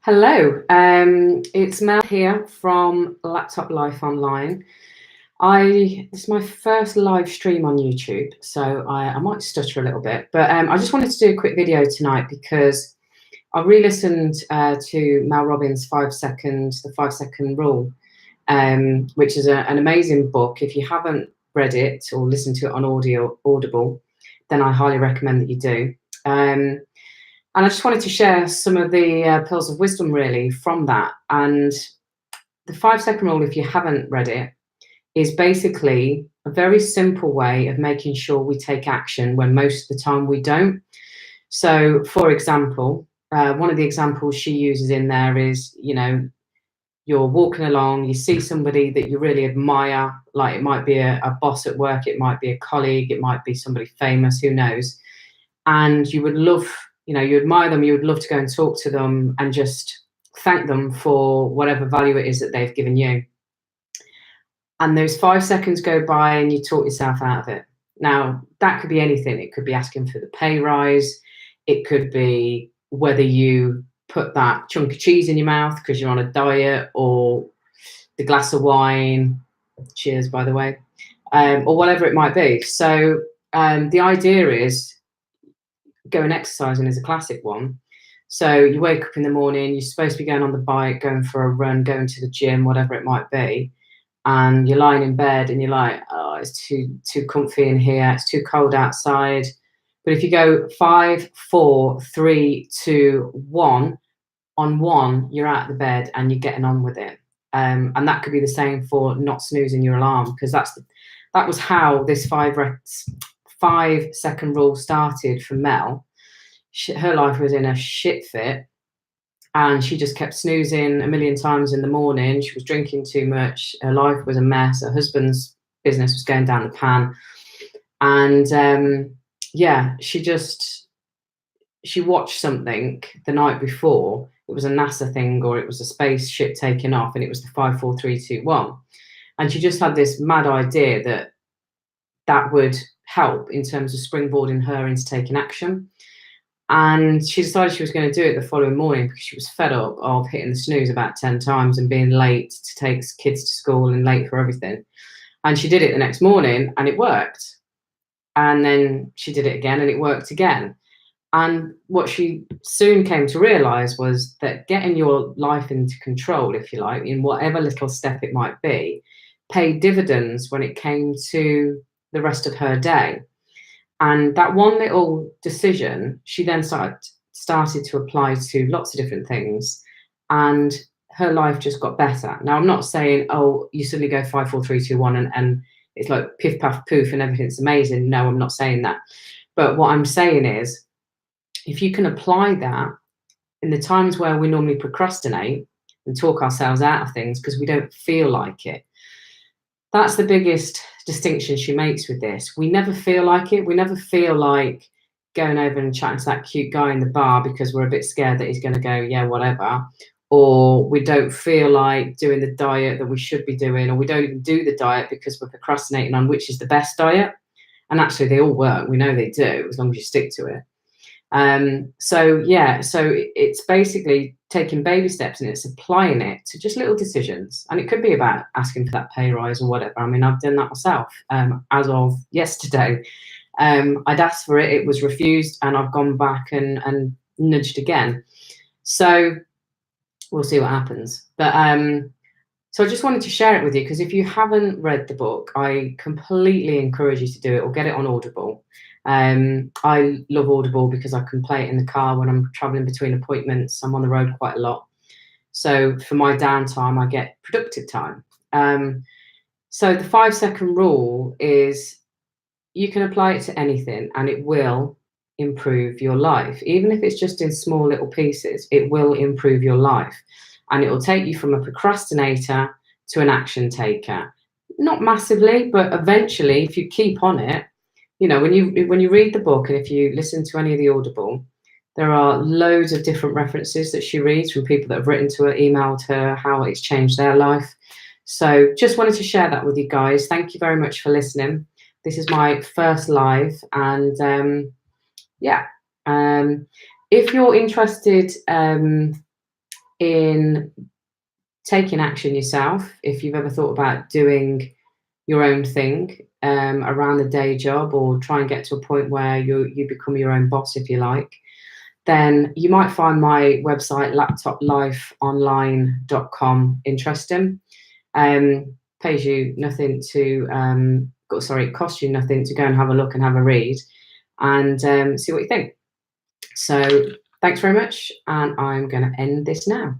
Hello, it's Mel here from Laptop Life Online. This is my first live stream on YouTube, so I might stutter a little bit, but I just wanted to do a quick video tonight because I re-listened to Mel Robbins' the 5 second rule, which is an amazing book. If you haven't read it or listened to it on Audible, then I highly recommend that you do. And I just wanted to share some of the pearls of wisdom really from that. And the 5 second rule, if you haven't read it, is basically a very simple way of making sure we take action when most of the time we don't. So, for example, one of the examples she uses in there is, you're walking along, you see somebody that you really admire, like it might be a boss at work, it might be a colleague, it might be somebody famous, who knows. And you would love, you admire them, you would love to go and talk to them and just thank them for whatever value it is that they've given you. And those 5 seconds go by and you talk yourself out of it. Now, that could be anything. It could be asking for the pay rise. It could be whether you put that chunk of cheese in your mouth because you're on a diet, or the glass of wine, cheers, by the way, or whatever it might be. So the idea is, going exercising is a classic one. So you wake up in the morning, you're supposed to be going on the bike, going for a run, going to the gym, whatever it might be, and you're lying in bed and you're like, oh, it's too comfy in here, it's too cold outside. But if you go 5, 4, 3, 2, 1, on one, you're out of the bed and you're getting on with it. And that could be the same for not snoozing your alarm, because that was how this 5 second rule started for Mel. Her life was in a shit fit, and she just kept snoozing a million times in the morning. She was drinking too much. Her life was a mess. Her husband's business was going down the pan. And she watched something the night before. It was a NASA thing, or it was a spaceship taking off, and it was the 5, 4, 3, 2, 1. And she just had this mad idea that would help in terms of springboarding her into taking action. And she decided she was going to do it the following morning because she was fed up of hitting the snooze about 10 times and being late to take kids to school and late for everything. And she did it the next morning and it worked. And then she did it again and it worked again. And what she soon came to realize was that getting your life into control, if you like, in whatever little step it might be, paid dividends when it came to the rest of her day. And that one little decision, she then started to apply to lots of different things, and her life just got better. Now, I'm not saying, oh, you suddenly go 5, 4, 3, 2, 1, and it's like piff, puff, poof, and everything's amazing. No, I'm not saying that. But what I'm saying is, if you can apply that in the times where we normally procrastinate and talk ourselves out of things because we don't feel like it, that's the biggest distinction she makes with this. We never feel like it. We never feel like going over and chatting to that cute guy in the bar because we're a bit scared that he's going to go, yeah, whatever. Or we don't feel like doing the diet that we should be doing, or we don't even do the diet because we're procrastinating on which is the best diet. And actually, they all work. We know they do, as long as you stick to it. So it's basically taking baby steps and it's applying it to just little decisions. And it could be about asking for that pay rise or whatever. I mean, I've done that myself as of yesterday. I'd asked for it, it was refused, and I've gone back and nudged again. So we'll see what happens. But so I just wanted to share it with you because if you haven't read the book, I completely encourage you to do it or get it on Audible. I love Audible because I can play it in the car when I'm traveling between appointments. I'm on the road quite a lot. So for my downtime, I get productive time. So the 5 second rule is you can apply it to anything and it will improve your life. Even if it's just in small little pieces, it will improve your life. And it will take you from a procrastinator to an action taker. Not massively, but eventually, if you keep on it, when you read the book and if you listen to any of the Audible, there are loads of different references that she reads from people that have written to her, emailed her, how it's changed their life. So just wanted to share that with you guys. Thank you very much for listening. This is my first live, and if you're interested in taking action yourself. If you've ever thought about doing your own thing around the day job, or try and get to a point where you become your own boss, if you like, then you might find my website laptoplifeonline.com interesting. Pays you nothing to it costs you nothing to go and have a look and have a read and see what you think. So thanks very much, and I'm going to end this now.